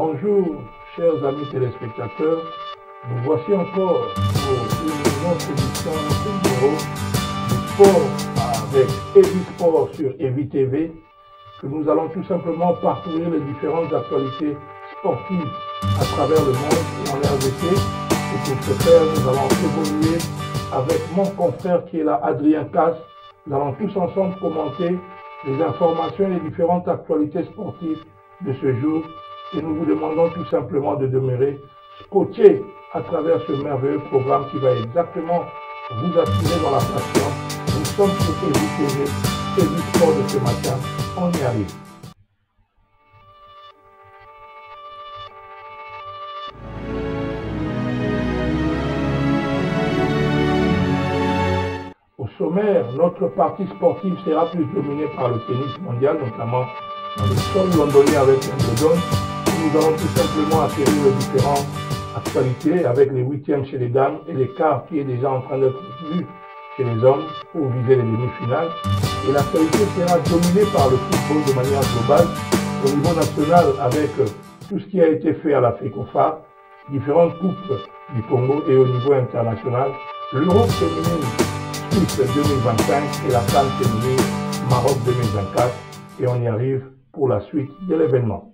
Bonjour, chers amis téléspectateurs. Nous voici encore pour une autre édition de numéro du sport avec Evi Sport sur Evi TV, que nous allons tout simplement parcourir les différentes actualités sportives à travers le monde et en RDC. Et pour ce faire, nous allons évoluer avec mon confrère qui est là, Adrien Casse. Nous allons tous ensemble commenter les informations et les différentes actualités sportives de ce jour. Et nous vous demandons tout simplement de demeurer scotché à travers ce merveilleux programme qui va exactement vous attirer dans la passion. Nous sommes sur Evi TV, Evi Sport de ce matin. On y arrive. Au sommaire, notre partie sportive sera plus dominée par le tennis mondial, notamment dans le sol londonien avec Wimbledon. Nous allons tout simplement acquérir les différentes actualités avec les huitièmes chez les dames et les quarts qui est déjà en train d'être vu chez les hommes pour viser les demi-finales. Et l'actualité sera dominée par le football de manière globale au niveau national avec tout ce qui a été fait à la FECOFA, différentes coupes du Congo et au niveau international, l'Europe féminine Suisse 2025 et la CAN féminine Maroc 2024. Et on y arrive pour la suite de l'événement.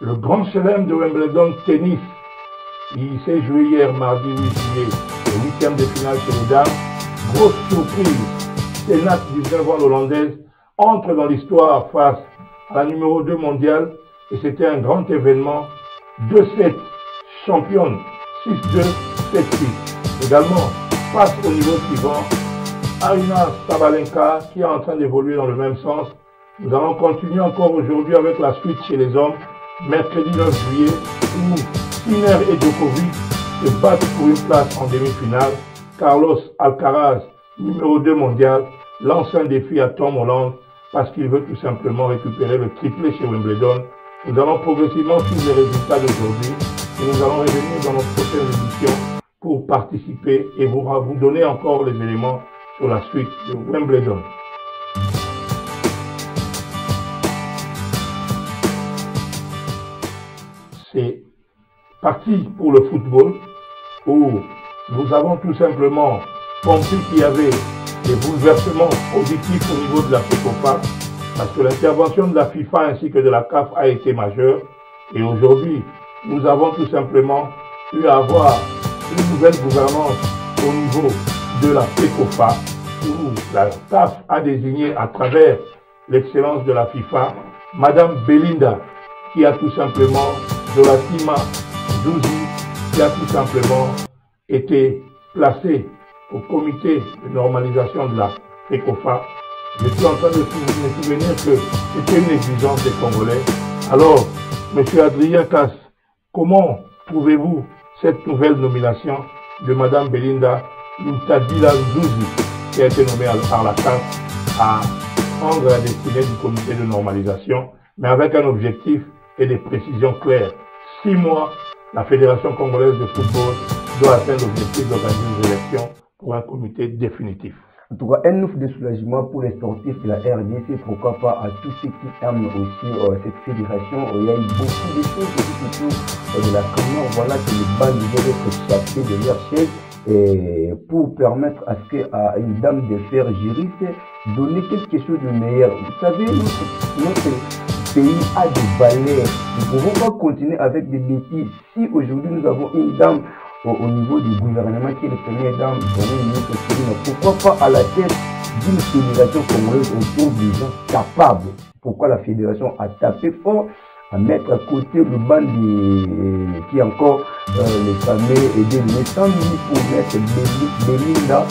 Le grand chelem de Wimbledon tennis, il s'est joué hier mardi 8 juillet, le huitième de finale chez les dames. Grosse surprise, Tenat, 19 ans hollandaise, entre dans l'histoire face à la numéro 2 mondiale et c'était un grand événement. 2-7, championne, 6-2, 7-6. Également, passe au niveau suivant, Aryna Sabalenka qui est en train d'évoluer dans le même sens. Nous allons continuer encore aujourd'hui avec la suite chez les hommes. Mercredi 9 juillet, où Sinner et Djokovic se battent pour une place en demi-finale. Carlos Alcaraz, numéro 2 mondial, lance un défi à Tom Holland parce qu'il veut tout simplement récupérer le triplé chez Wimbledon. Nous allons progressivement suivre les résultats d'aujourd'hui et nous allons revenir dans notre prochaine édition pour participer et vous donner encore les éléments sur la suite de Wimbledon. C'est parti pour le football où nous avons tout simplement compris qu'il y avait des bouleversements positifs au niveau de la FECOFA parce que l'intervention de la FIFA ainsi que de la CAF a été majeure et aujourd'hui nous avons tout simplement eu à avoir une nouvelle gouvernance au niveau de la FECOFA où la CAF a désigné à travers l'excellence de la FIFA Madame Belinda qui a tout simplement Dolatima Douzi qui a tout simplement été placé au comité de normalisation de la FECOFA. Je suis en train de me souvenir que c'était une exigence des Congolais. Alors, M. Adrien Casse, comment trouvez-vous cette nouvelle nomination de Mme Belinda Ntadila Douzi qui a été nommée par la CAF à prendre la destinée du comité de normalisation, mais avec un objectif et des précisions claires. 6 mois, la Fédération congolaise de football doit atteindre l'objectif d'organiser des élections pour un comité définitif. En tout cas, un ouf de soulagement pour les sportifs de la RDC, pourquoi pas à tous ceux qui aiment aussi cette fédération. Il y a eu beaucoup de choses, surtout de la commune. Voilà que les bancs devaient être chassés de leur chaise et pour permettre à ce qu'à une dame de fer juriste donner quelque chose de meilleur. Vous savez, notre pays a des valeurs. Nous ne pouvons pas continuer avec des bêtises. Si aujourd'hui nous avons une dame au niveau du gouvernement qui est la première dame, pourquoi pas à la tête d'une fédération congolaise autour des gens capables? Pourquoi la fédération a tapé fort à mettre à côté le banc qui est encore les fameux et des 100 000 pour mettre Belinda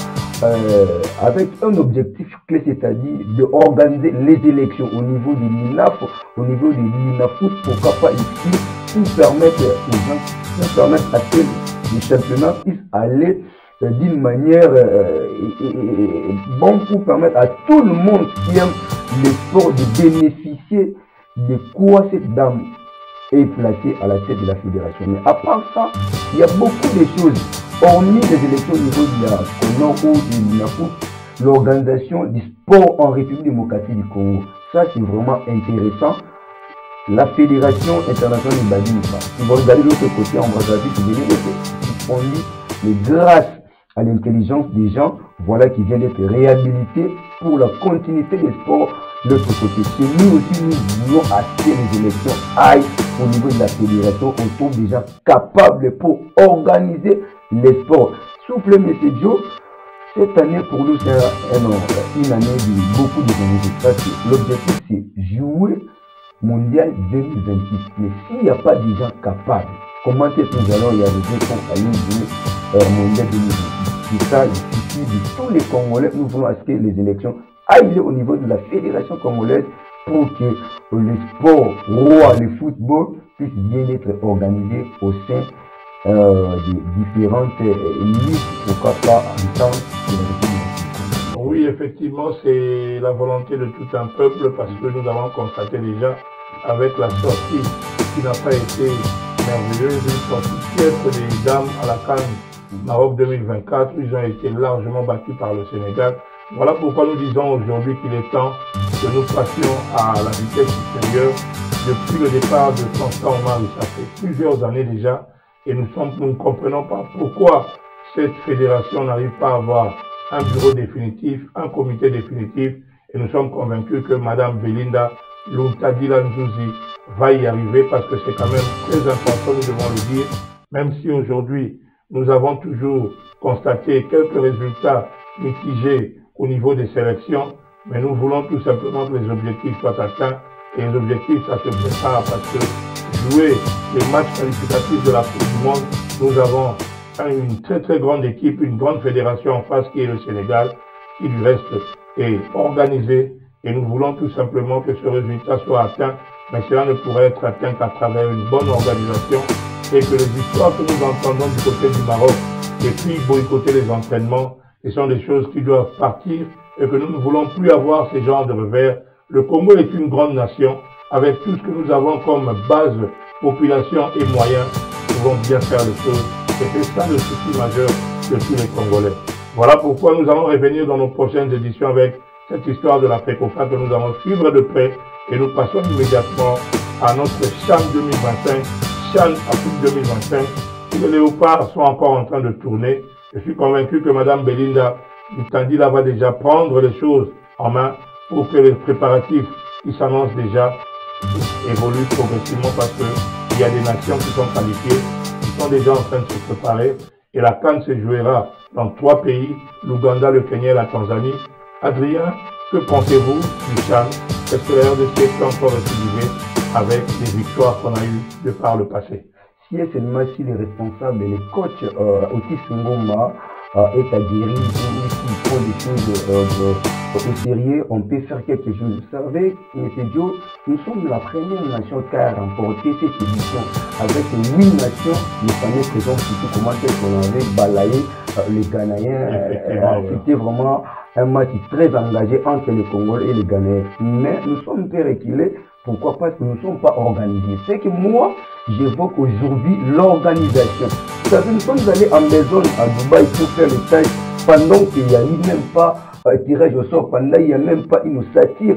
avec un objectif clé, c'est-à-dire d'organiser les élections au niveau de l'INAF, au niveau de l'INAFOOT, pourquoi pas ici, pour permettre aux gens, pour permettre à que les championnats puissent aller d'une manière bon pour permettre à tout le monde qui aime le sport de bénéficier de quoi cette dame est placée à la tête de la fédération. Mais à part ça, il y a beaucoup de choses. Hormis les élections au niveau de la CONOR ou de l'INAFOOT, l'organisation du sport en République démocratique du Congo. Ça, c'est vraiment intéressant. La Fédération internationale du badminton. Si vous regardez de l'autre côté, en Brazzaville, vous verrez qu'ils font mais grâce à l'intelligence des gens, voilà, qui viennent d'être réhabilités pour la continuité des sports de l'autre côté. Chez nous aussi, nous voulons acheter les élections aillent au niveau de la fédération. On trouve des gens capables pour organiser les sports. Souple, M. Joe, cette année pour nous, c'est une année de beaucoup de enjeux. L'objectif, c'est jouer mondial 2026. Mais s'il n'y a pas de gens capables, comment est-ce que nous allons y arriver pour aller jouer mondial 2026? C'est ça, il suffit de tous les Congolais. Nous voulons à ce que les élections aillent au niveau de la fédération congolaise pour que le sport roi, le football, puisse bien être organisé au sein des différentes ligues, pourquoi pas en temps de la République. Oui, effectivement, c'est la volonté de tout un peuple parce que nous avons constaté déjà avec la sortie qui n'a pas été merveilleuse, une sortie piètre des dames à la CAN Maroc 2024, ils ont été largement battus par le Sénégal. Voilà pourquoi nous disons aujourd'hui qu'il est temps que nous passions à la vitesse supérieure. Depuis le départ de Constant Omar, ça fait plusieurs années déjà, et nous ne comprenons pas pourquoi cette fédération n'arrive pas à avoir un bureau définitif, un comité définitif, et nous sommes convaincus que Madame Belinda Luntadila Nzuzi va y arriver parce que c'est quand même très important, nous devons le dire, même si aujourd'hui nous avons toujours constaté quelques résultats mitigés au niveau des sélections, mais nous voulons tout simplement que les objectifs soient atteints. Et les objectifs, ça se prépare parce que jouer les matchs qualificatifs de la Coupe du Monde, nous avons une très grande équipe, une grande fédération en face qui est le Sénégal, qui du reste est organisée. Et nous voulons tout simplement que ce résultat soit atteint, mais cela ne pourrait être atteint qu'à travers une bonne organisation et que les histoires que nous entendons du côté du Maroc et puis boycotter les entraînements, ce sont des choses qui doivent partir et que nous ne voulons plus avoir ces genres de revers. Le Congo est une grande nation avec tout ce que nous avons comme base, population et moyens. Nous pouvons bien faire les choses et c'est ça le souci majeur de tous les Congolais. Voilà pourquoi nous allons revenir dans nos prochaines éditions avec cette histoire de la FECOFA que nous allons suivre de près et nous passons immédiatement à notre CHAN 2025, CHAN Afrique 2025. Si les léopards sont encore en train de tourner, je suis convaincu que Mme Belinda Luntadila va déjà prendre les choses en main pour que les préparatifs qui s'annoncent déjà évoluent progressivement parce qu'il y a des nations qui sont qualifiées, qui sont déjà en train de se préparer et la CAN se jouera dans 3 pays, l'Ouganda, le Kenya et la Tanzanie. Adrien, que pensez-vous du CHAN? Est-ce que la RDC peut encore récidiver avec les victoires qu'on a eues de par le passé? Si seulement si les responsables, les coachs Otis Ngoma est aguerri, s'ils font des choses au sérieux, on peut faire quelque chose. Vous savez, M. Joe, nous sommes la première nation qui a remporté cette édition avec 8 nations, les fameux présents, surtout comment est-ce qu'on avait balayé les Ghanéens. C'était vraiment un match très engagé entre les Congolais et les Ghanéens. Mais nous sommes très reculés. Pourquoi? Parce que nous ne sommes pas organisés. C'est que moi, j'évoque aujourd'hui l'organisation. Vous savez, nous sommes allés en maison à Dubaï pour faire le stage pendant qu'il n'y a eu même pas tirage au sort, pendant qu'il n'y a même pas une satire,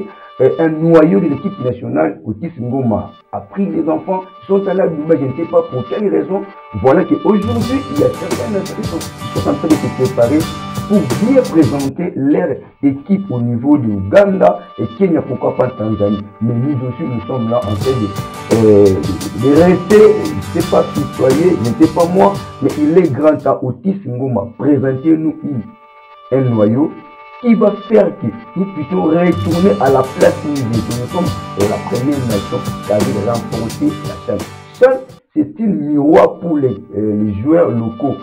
un noyau de l'équipe nationale, Otis Ngoma a pris les enfants, ils sont allés à Dubaï, je ne sais pas pour quelle raison. Voilà qu'aujourd'hui, il y a certains nations qui sont en train de se préparer pour bien présenter leur équipe au niveau de Ouganda et Kenya, pourquoi pas Tanzanie. Mais nous aussi, nous sommes là en train de rester, je ne sais pas citoyen, je ne sais pas moi, mais il est grand temps, Otis Ngoma, présentez-nous un noyau qui va faire que nous puissions retourner à la place où nous étions. Nous sommes la première nation qui avait remporté la CHAN. CHAN, c'est une miroir pour les joueurs locaux.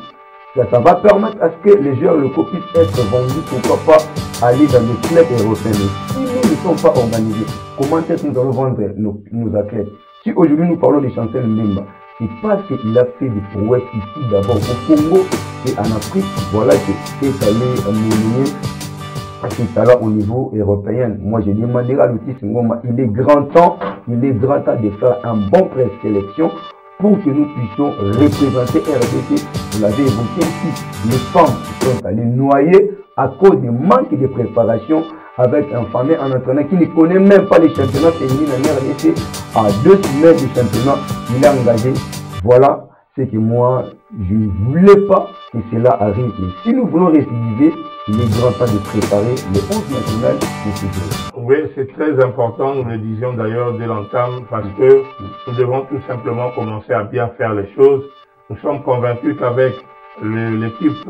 Ça va permettre à ce que les joueurs locaux puissent être vendus, pourquoi pas aller dans les clubs européens. Mais si nous ne sommes pas organisés, comment est-ce que nous allons vendre nos athlètes? Si aujourd'hui nous parlons de Chancel Mbemba, c'est parce qu'il a fait des prouesses ici d'abord au Congo et en Afrique. Voilà que c'est allé mener c'est là au niveau européen. Moi, je demanderai à l'Otis Ngoma, il est grand temps de faire un bon présélection pour que nous puissions représenter RDC. Vous l'avez évoqué ici, les femmes sont allées noyer à cause du manque de préparation avec un fameux entraîneur qui ne connaît même pas les championnats féminins en RDC. À 2 semaines du championnat, il est engagé. Voilà ce que moi, je ne voulais pas que cela arrive. Mais si nous voulons récidiver, il est grand temps de préparer le 11 national de ce jour. Oui, c'est très important, nous le disions d'ailleurs dès l'entame, parce que nous devons tout simplement commencer à bien faire les choses. Nous sommes convaincus qu'avec l'équipe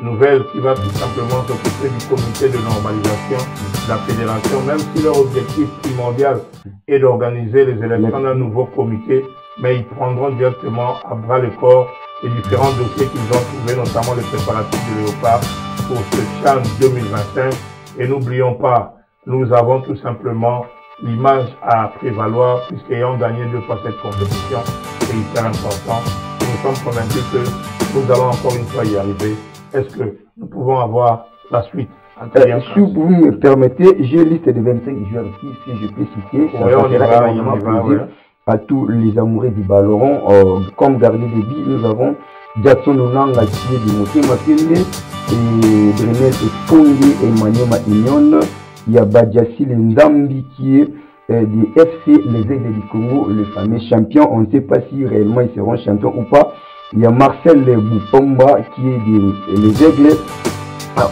nouvelle qui va tout simplement s'occuper du comité de normalisation de la fédération, même si leur objectif primordial est d'organiser les élections d'un nouveau comité, mais ils prendront directement à bras le corps les différents dossiers qu'ils ont trouvés, notamment les préparatifs de Léopard pour ce CHAN 2025. Et n'oublions pas, nous avons tout simplement l'image à prévaloir, puisqu'ayant gagné 2 fois cette compétition, c'est hyper important. Et nous sommes convaincus que nous allons encore une fois y arriver. Est-ce que nous pouvons avoir la suite? Si vous me permettez, j'ai une liste de 25 joueurs ici, si je peux citer. Oui, on y va, à tous les amoureux du ballon. Comme gardien de but, nous avons Jackson Onanga qui est de Motema Pende, et Brenel Espongi et Manyema Ignon. Il y a Badiassi Ndambi qui est du FC Les Aigles du Congo, le fameux champion. On ne sait pas si réellement ils seront champions ou pas. Il y a Marcel Boutomba qui est des Aigles.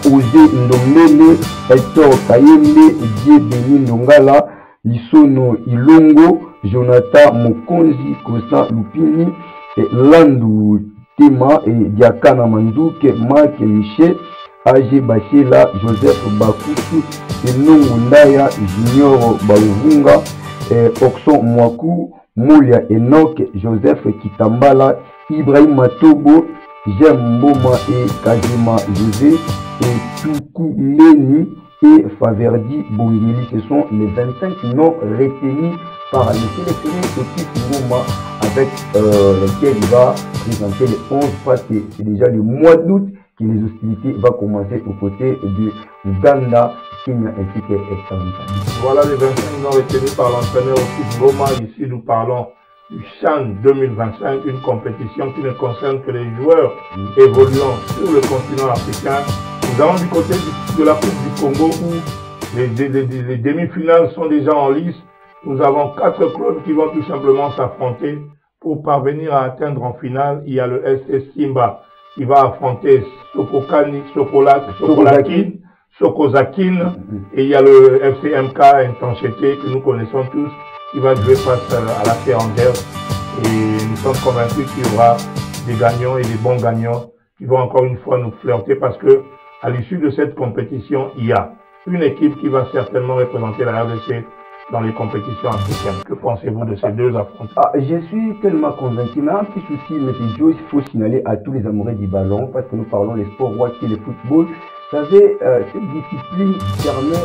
Osé Ndomele, Hector Kayembe, Die Beni Ndongala, Lisono Ilongo, Jonathan Mokonzi, Kosa Lupini, Landu Tema et Diakana Manzouke, Marc Michel, Age Bachela, Joseph Bakusu, Enongo Ndaya, Junior Bauvunga, Oxon Mwaku, Moulia Enoch, Joseph Kitambala, Ibrahim Matobo, Jem Mboma et Kajima José, et Toukou Meni et Faverdi Bongeli. Ce sont les 25 noms retenus par le sélectionneur Otis Ngoma avec lesquels il va présenter les 11 parce que c'est déjà le mois d'août que les hostilités vont commencer aux côtés de Uganda, Kenya ainsi que Tanzanie. Voilà les 25 noms retenus par l'entraîneur Otis Ngoma. Ici nous parlons du CHAN 2025, une compétition qui ne concerne que les joueurs évoluant sur le continent africain. Nous allons du côté de la Coupe du Congo où les demi-finales sont déjà en lice. Nous avons 4 clubs qui vont tout simplement s'affronter pour parvenir à atteindre en finale. Il y a le SS Simba qui va affronter Sokozakin et il y a le FC MK Intensité que nous connaissons tous qui va jouer face à la Terangère. Et nous sommes convaincus qu'il y aura des gagnants et des bons gagnants qui vont encore une fois nous flirter parce que à l'issue de cette compétition, il y a une équipe qui va certainement représenter la RDC dans les compétitions africaines. Que pensez-vous de ces 2 affrontements? Je suis tellement convaincu. Mais un petit souci, M. Joe, il faut signaler à tous les amoureux du ballon, parce que nous parlons des sports rois qui est le football. Vous savez, cette discipline permet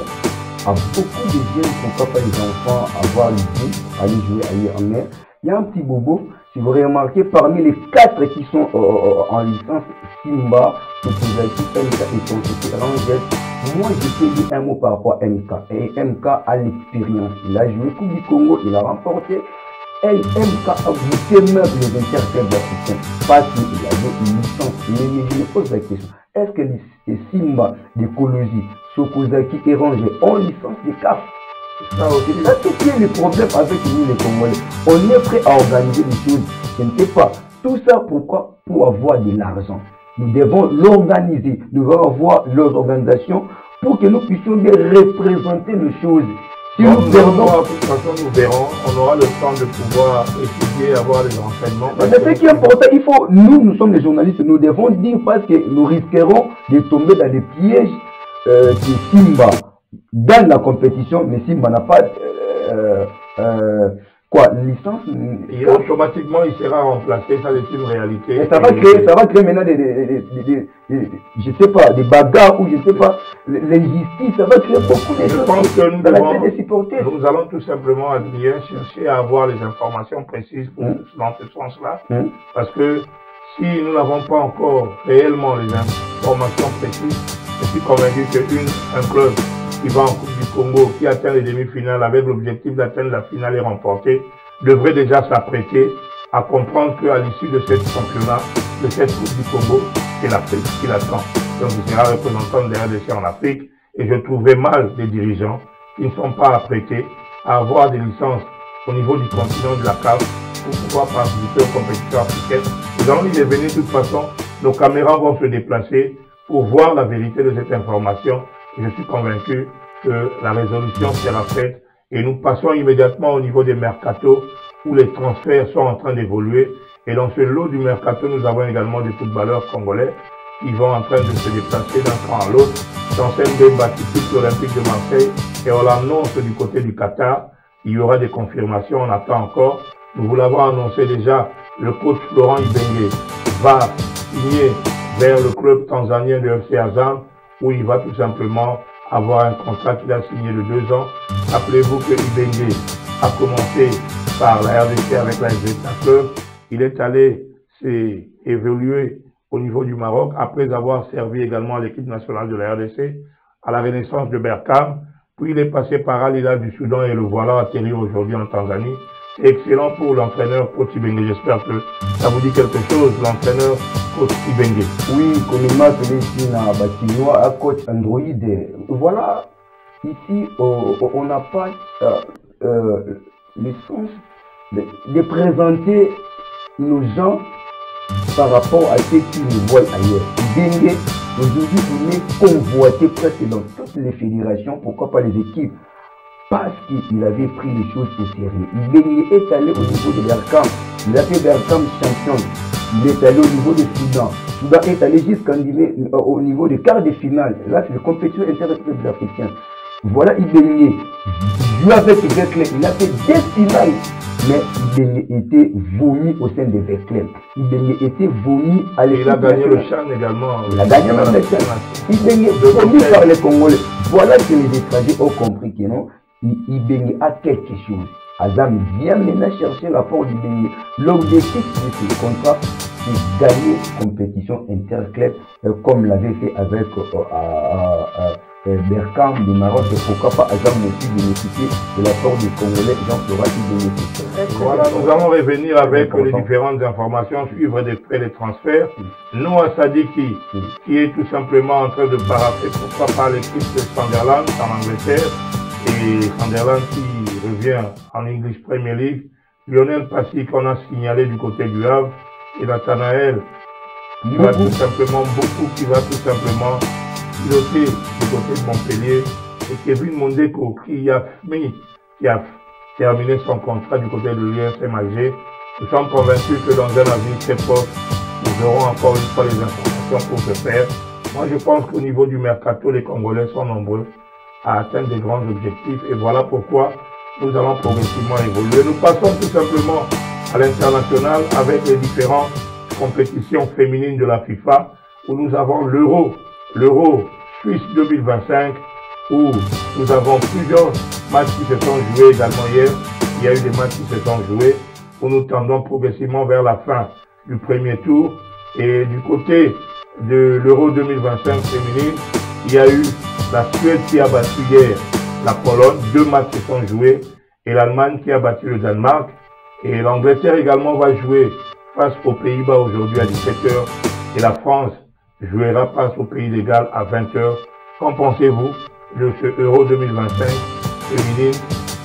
à beaucoup de jeunes, pourquoi pas les enfants, avoir l'idée, aller jouer ailleurs en mer. Il y a un petit bobo, si vous remarquez, parmi les 4 qui sont en licence, Simba, Tokozaki, MK et Tonseki Rangers, moi je peux dire un mot par rapport à MK. Et MK a l'expérience. Il a joué Coupe du Congo, il a remporté. Et MK a goûté même les interclubs africains. Parce qu'il avait une licence. Mais je me pose la question, est-ce que les Simba de Kolosi, Sokozaki et Rangers ont licence de CAF? C'est ça qui est le problème avec nous les Congolais. On est prêt à organiser des choses. Je ne sais pas. Tout ça pourquoi? Pour avoir de l'argent. Nous devons l'organiser. Nous devons avoir leurs organisations pour que nous puissions bien représenter nos choses. Si nous perdons, de toute façon, nous verrons. On aura le temps de pouvoir étudier, avoir des renseignements. Mais ce qui est important, il faut, nous sommes les journalistes, nous devons dire parce que nous risquerons de tomber dans des pièges de Simba dans la compétition, mais Simba n'a pas licence. Et automatiquement, il sera remplacé, ça c'est une réalité. Et ça va créer maintenant je sais pas, des bagarres ou je sais pas, l'injustice, ça va créer beaucoup de choses. Je pense que nous allons tout simplement, Adrien, chercher à avoir les informations précises dans ce sens-là. Parce que si nous n'avons pas encore réellement les informations précises, je suis convaincu qu'un club qui va en Coupe du Congo, qui atteint les demi-finales avec l'objectif d'atteindre la finale et remporter, devrait déjà s'apprêter à comprendre qu'à l'issue de cette championnat, de cette Coupe du Congo, c'est l'Afrique qui l'attend. Donc il sera représentant de la RDC en Afrique. Et je trouvais mal des dirigeants qui ne sont pas apprêtés à avoir des licences au niveau du continent de la CAF pour pouvoir participer aux compétitions africaines. Nous allons y revenir de toute façon. Nos caméras vont se déplacer pour voir la vérité de cette information. Et je suis convaincu que la résolution sera faite. Et nous passons immédiatement au niveau des mercatos où les transferts sont en train d'évoluer. Et dans ce lot du mercato, nous avons également des footballeurs congolais qui vont en train de se déplacer d'un camp à l'autre. Chancel Mbemba qui quitte l'Olympique de Marseille et on l'annonce du côté du Qatar. Il y aura des confirmations, on attend encore. Nous vous l'avons annoncé déjà, le coach Florent Ibenge va signer vers le club tanzanien de FC Azam où il va tout simplement avoir un contrat qu'il a signé de 2 ans. Rappelez-vous que Ibenge a commencé par la RDC avec la SVTA Club. Il est allé évoluer au niveau du Maroc, après avoir servi également à l'équipe nationale de la RDC, à la Renaissance de Berkane, puis il est passé par Al Hilal du Soudan et le voilà atterri aujourd'hui en Tanzanie. C'est excellent pour l'entraîneur coach Ibenge. J'espère que ça vous dit quelque chose, l'entraîneur coach Ibenge. Oui, comme il m'a appelé ici dans Batinois, à coach Android. Voilà, ici, on n'a pas le sens de présenter nos gens par rapport à ce qu'ils nous voient ailleurs. Ibenge, aujourd'hui, il est convoité presque dans toutes les fédérations, pourquoi pas les équipes, parce qu'il avait pris les choses au sérieux. Ibenge est allé au niveau de Berkane, il a fait Berkane champion, il est allé au niveau de Soudan. Soudan est allé jusqu'au niveau des quarts de finale. Là, c'est les compétitions interclubs africaines. Voilà Ibenge, joué avec Veklen, il a fait des finales. Mais Ibenge était vomi au sein de Veklen. Ibenge était vomi à l'équipe. Il a gagné le Chan également. Il a gagné même le Chan. Ibenge vomi par les Congolais. Voilà que les étrangers ont compris que non, Ibenge a quelque chose. Azam vient maintenant chercher l'apport d'Ibenge. L'objectif de ce contrat, c'est gagner compétition interclub comme l'avait fait avec Berkane du Maroc, et pourquoi pas Azam aussi bénéficier de l'apport du Congolais Jean-Florent bénéficie. Voilà, nous allons revenir avec les différentes informations, suivre des frais de transfert. Noah Sadiki, qui est tout simplement en train de paraffer pourquoi pas l'équipe de Sunderland en Angleterre, et Sunderland qui revient en English Premier League. Lionel Passy qu'on a signalé du côté du Havre, et Nathanaël qui va tout simplement piloté du côté de Montpellier, et Kevin Mondeko qui a terminé son contrat du côté de l'USM Alger. Nous sommes convaincus que dans un avenir très proche, nous aurons encore une fois les informations pour ce faire. Moi, je pense qu'au niveau du mercato, les Congolais sont nombreux à atteindre des grands objectifs, et voilà pourquoi nous allons progressivement évoluer. Nous passons tout simplement à l'international avec les différentes compétitions féminines de la FIFA, où nous avons l'Euro Suisse 2025, où nous avons plusieurs matchs qui se sont joués également hier. Il y a eu des matchs qui se sont joués, où nous tendons progressivement vers la fin du premier tour. Et du côté de l'Euro 2025 féminine, il y a eu la Suède qui a battu hier la Pologne. 2 matchs se sont joués, et l'Allemagne qui a battu le Danemark. Et l'Angleterre également va jouer face aux Pays-Bas aujourd'hui à 17 h. Et la France jouera face au Pays de Galles à 20 h. Qu'en pensez-vous de ce Euro 2025 féminine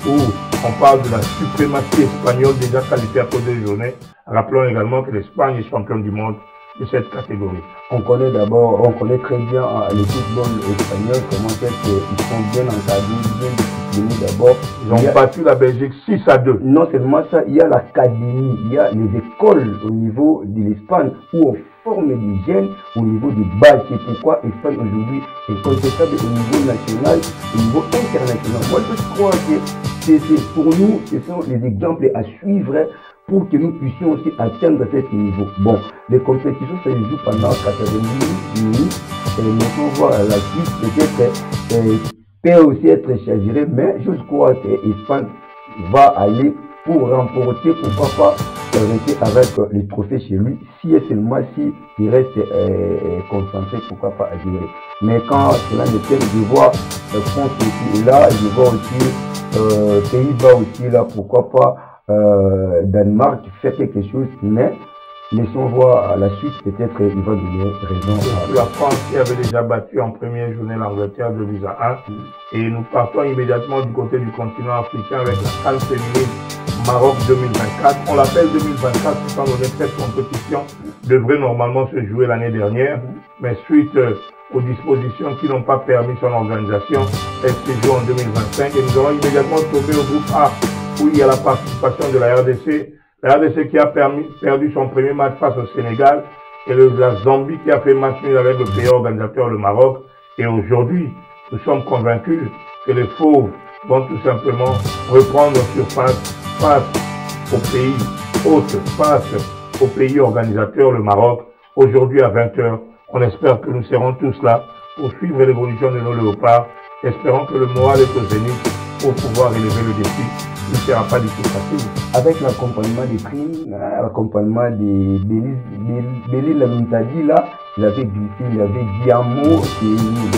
où on parle de la suprématie espagnole déjà qualifiée après 2 journées? Rappelons également que l'Espagne est championne du monde de cette catégorie. On connaît très bien le football espagnol, comment est-ce qu'ils sont bien encadrés, bien disciplinés d'abord. Ils ont battu la Belgique 6-2. Non seulement ça, il y a l'académie, il y a les écoles au niveau de l'Espagne où on forme des jeunes au niveau des bases. C'est pourquoi l'Espagne aujourd'hui est contestable au niveau national, au niveau international. Moi, je crois que pour nous, ce sont les exemples à suivre pour que nous puissions aussi atteindre cet niveau. Bon, les compétitions se jouent pendant 90 minutes, et nous pouvons voir la suite, peut-être peut aussi être chaviré, mais je crois que l'Espagne va aller pour remporter, pourquoi pas rester avec les trophées chez lui, si et seulement si il reste concentré, pourquoi pas à gérer. Mais quand cela n'est pas, je vois France aussi là, je vois aussi Pays-Bas aussi là, pourquoi pas Danemark fait quelque chose, mais laissons voir la suite, peut-être il va donner raison. La France qui avait déjà battu en première journée l'Angleterre 2-1. Et nous partons immédiatement du côté du continent africain avec la CAN féminine Maroc 2024. On l'appelle 2024 étant donné que cette compétition devrait normalement se jouer l'année dernière, mais suite aux dispositions qui n'ont pas permis son organisation, elle se joue en 2025 et nous allons immédiatement tomber au groupe A où il y a la participation de la RDC. La RDC qui a perdu son premier match face au Sénégal et la Zambie qui a fait match nul avec le pays organisateur, le Maroc. Et aujourd'hui, nous sommes convaincus que les Fauves vont tout simplement reprendre surface face au pays hôte, face au pays organisateur, le Maroc. Aujourd'hui à 20h, on espère que nous serons tous là pour suivre l'évolution de nos léopards. Espérons que le moral est au zénith pour pouvoir relever le défi. Il ne sera pas du tout facile. Avec l'accompagnement des primes, l'accompagnement des Béli Lamuntadi, là, il avait glissé, il avait Diamo, et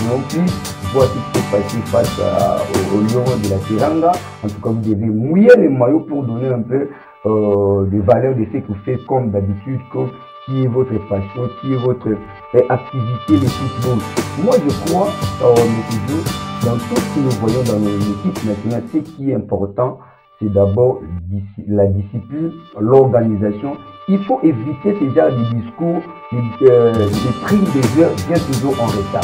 non plus, voir ce qui s'est passé face au lion de la Teranga. En tout cas, vous devez mouiller les maillots pour donner un peu de valeur de ce que vous faites comme d'habitude, qui est votre passion, qui est votre activité, le football. Moi, je crois, dans tout ce que nous voyons dans nos équipes nationales, ce qui est important, c'est d'abord la discipline, l'organisation. Il faut éviter ce genre de discours, les primes des heures viennent toujours en retard.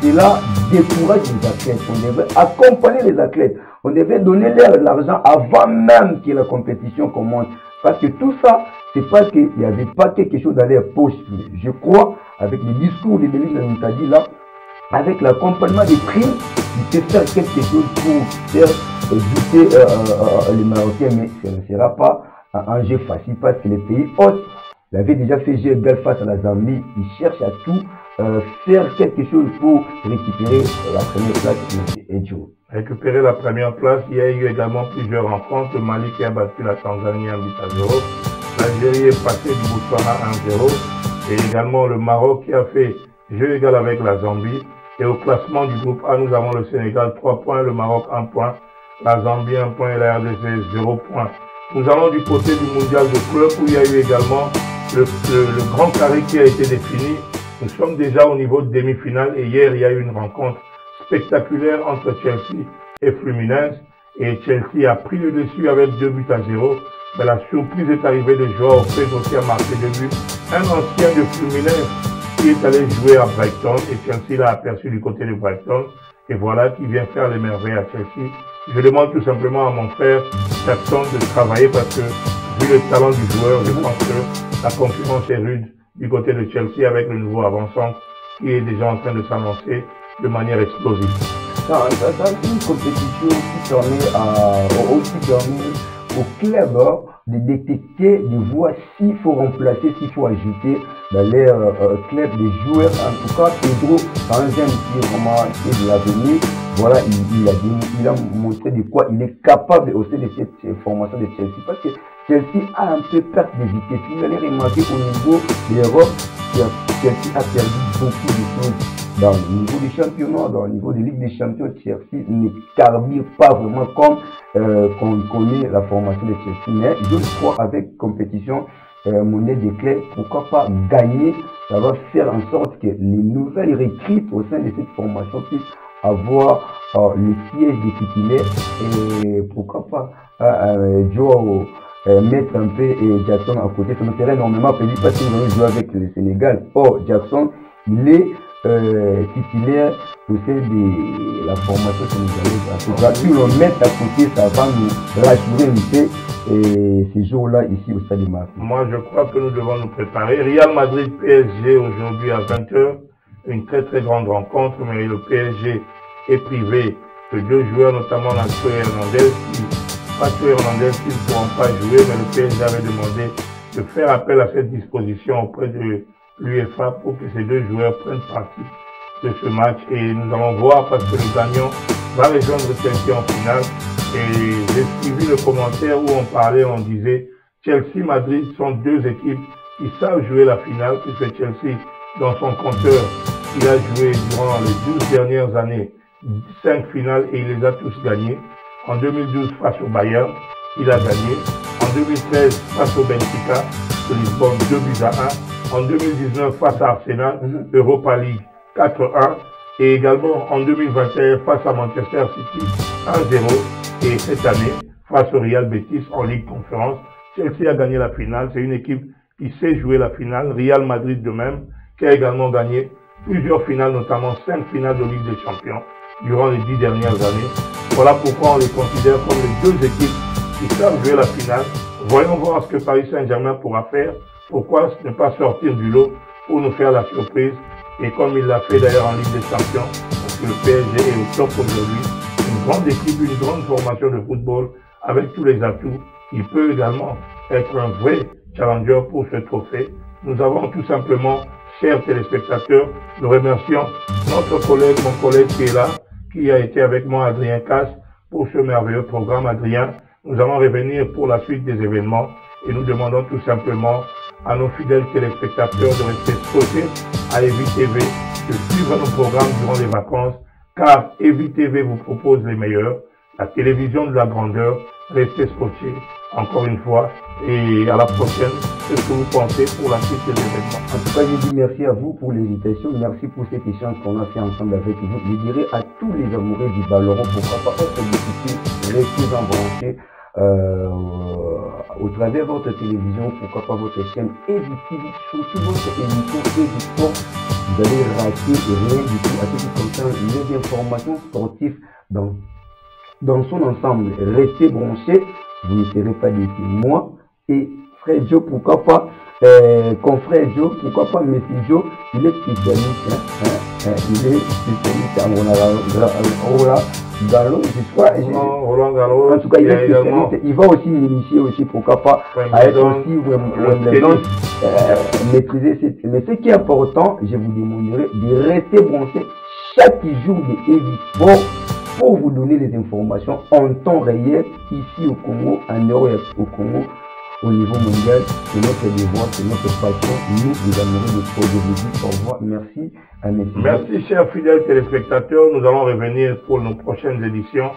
Cela décourage les athlètes. On devait accompagner les athlètes. On devait donner leur l'argent avant même que la compétition commence. Parce que tout ça, c'est parce qu'il n'y avait pas quelque chose dans leur poche. Je crois, avec les discours de Béli Lamuntadi là, avec l'accompagnement des primes, il peut faire quelque chose pour faire douter les Marocains, mais ce ne sera pas un jeu facile parce que les pays hôtes, il avait déjà fait jeu égal face à la Zambie, il cherche à tout faire quelque chose pour récupérer la première place et Joe. Récupérer la première place, il y a eu également plusieurs rencontres. Le Mali qui a battu la Tanzanie 1-0. L'Algérie est passée du Botswana 1-0. Et également le Maroc qui a fait jeu égal avec la Zambie. Et au classement du groupe A, nous avons le Sénégal 3 points, le Maroc 1 point, la Zambie 1 point et la RDC 0 point. Nous allons du côté du mondial de club où il y a eu également le grand carré qui a été défini. Nous sommes déjà au niveau de demi-finale et hier il y a eu une rencontre spectaculaire entre Chelsea et Fluminense. Et Chelsea a pris le dessus avec 2-0. Mais la surprise est arrivée de Joao Pedro qui a marqué 2 buts. Un ancien de Fluminense qui est allé jouer à Brighton et Chelsea l'a aperçu du côté de Brighton. Et voilà qui vient faire les merveilles à Chelsea. Je demande tout simplement à mon frère Jackson de travailler parce que vu le talent du joueur, je pense que la concurrence est rude du côté de Chelsea avec le nouveau avançant qui est déjà en train de s'annoncer de manière explosive. C'est une compétition qui permet au club de détecter, de voir s'il faut remplacer, s'il faut ajouter dans leur club des joueurs. En tout cas, Pedro, quand j'aime qui est vraiment de l'avenir, voilà, il a montré de quoi il est capable aussi de cette formation de Chelsea. Parce que Chelsea a un peu perte de vitesse. Vous allez remarquer au niveau de l'Europe, Chelsea a perdu beaucoup de choses. Dans le niveau du championnat, dans le niveau de Ligue des Champions, Chelsea ne carbure pas vraiment comme qu'on connaît la formation de Chelsea. Mais je crois avec compétition, monnaie des clés, pourquoi pas gagner. Ça va faire en sorte que les nouvelles recrues au sein de cette formation puissent avoir le siège des titulaires et pourquoi pas Joe mettre un peu Jackson à côté. Ça me ferait énormément plaisir parce qu'ils vont jouer avec le Sénégal. Or, Jackson, il est titulaire au sein de la formation sénégalaise. En tout cas, si on le met à côté, ça va nous rassurer un peu ces jours-là ici au Stade de Marseille. Moi, je crois que nous devons nous préparer. Real Madrid PSG aujourd'hui à 20h, une très très grande rencontre, mais le PSG est privé de 2 joueurs, notamment Nacho et Hernandez, qui ne pourront pas jouer, mais le PSG avait demandé de faire appel à cette disposition auprès de l'UEFA pour que ces 2 joueurs prennent partie de ce match. Et nous allons voir parce que le gagnant va rejoindre Chelsea en finale. Et j'ai suivi le commentaire où on parlait, on disait Chelsea-Madrid sont 2 équipes qui savent jouer la finale, puisque Chelsea, dans son compteur, il a joué durant les 12 dernières années 5 finales et il les a tous gagnées. En 2012 face au Bayern, il a gagné. En 2013 face au Benfica de Lisbonne 2-1. En 2019 face à Arsenal, Europa League 4-1. Et également en 2021 face à Manchester City 1-0. Et cette année face au Real Betis en Ligue Conférence. Chelsea a gagné la finale. C'est une équipe qui sait jouer la finale. Real Madrid de même, qui a également gagné plusieurs finales, notamment 5 finales de Ligue des Champions durant les 10 dernières années. Voilà pourquoi on les considère comme les deux équipes qui savent jouer la finale. Voyons voir ce que Paris Saint-Germain pourra faire. Pourquoi ne pas sortir du lot pour nous faire la surprise. Et comme il l'a fait d'ailleurs en Ligue des Champions, parce que le PSG est au top aujourd'hui, une grande équipe, une grande formation de football avec tous les atouts. Il peut également être un vrai challenger pour ce trophée. Nous avons tout simplement, chers téléspectateurs, nous remercions notre collègue, mon collègue qui est là, qui a été avec moi, Adrien Casse, pour ce merveilleux programme. Adrien, nous allons revenir pour la suite des événements et nous demandons tout simplement à nos fidèles téléspectateurs de rester scotchés à Evi TV, de suivre nos programmes durant les vacances, car Evi TV vous propose les meilleurs, la télévision de la grandeur. Restez scotchés encore une fois et à la prochaine. Qu'est-ce que vous pensez pour la suite des événements? En tout cas, je dis merci à vous pour l'invitation, merci pour cet échange qu'on a fait ensemble avec vous. Je dirais à tous les amoureux du ballon, pourquoi pas être député, restez embranchés au travers de votre télévision, pourquoi pas votre chaîne Evi TV, surtout votre émission Evi Sport. Vous allez rater rien du tout à ce qui concerne les informations sportives dans son ensemble. Restez branchés, vous ne serez pas déçus. Moi et frère Joe, pourquoi pas, confrère Joe, pourquoi pas Messi Joe, il est spécialiste, il est spécialiste en Roland Garros, je crois. Roland Garros, en tout cas, il est spécialiste. Il va aussi m'initier aussi, pourquoi pas, à être aussi Wimbledon, maîtriser. Mais ce qui est important, je vous demanderai de rester branché chaque jour de Evi Sport pour vous donner les informations en temps réel ici au Congo, en Europe et au Congo, au niveau mondial. C'est notre devoir, c'est notre passion. Nous, les amoureux de sport, je vous dis au revoir. Merci à mes filles. Merci, chers fidèles téléspectateurs. Nous allons revenir pour nos prochaines éditions.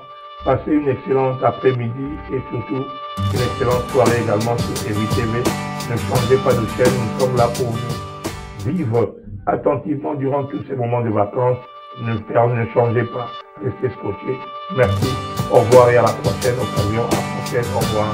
Passez une excellente après-midi et surtout une excellente soirée également sur Evi TV. Ne changez pas de chaîne. Nous sommes là pour vous vivre attentivement durant tous ces moments de vacances. Ne changez pas. Restez scotchés. Merci. Au revoir et à la prochaine occasion. À la prochaine. Au revoir.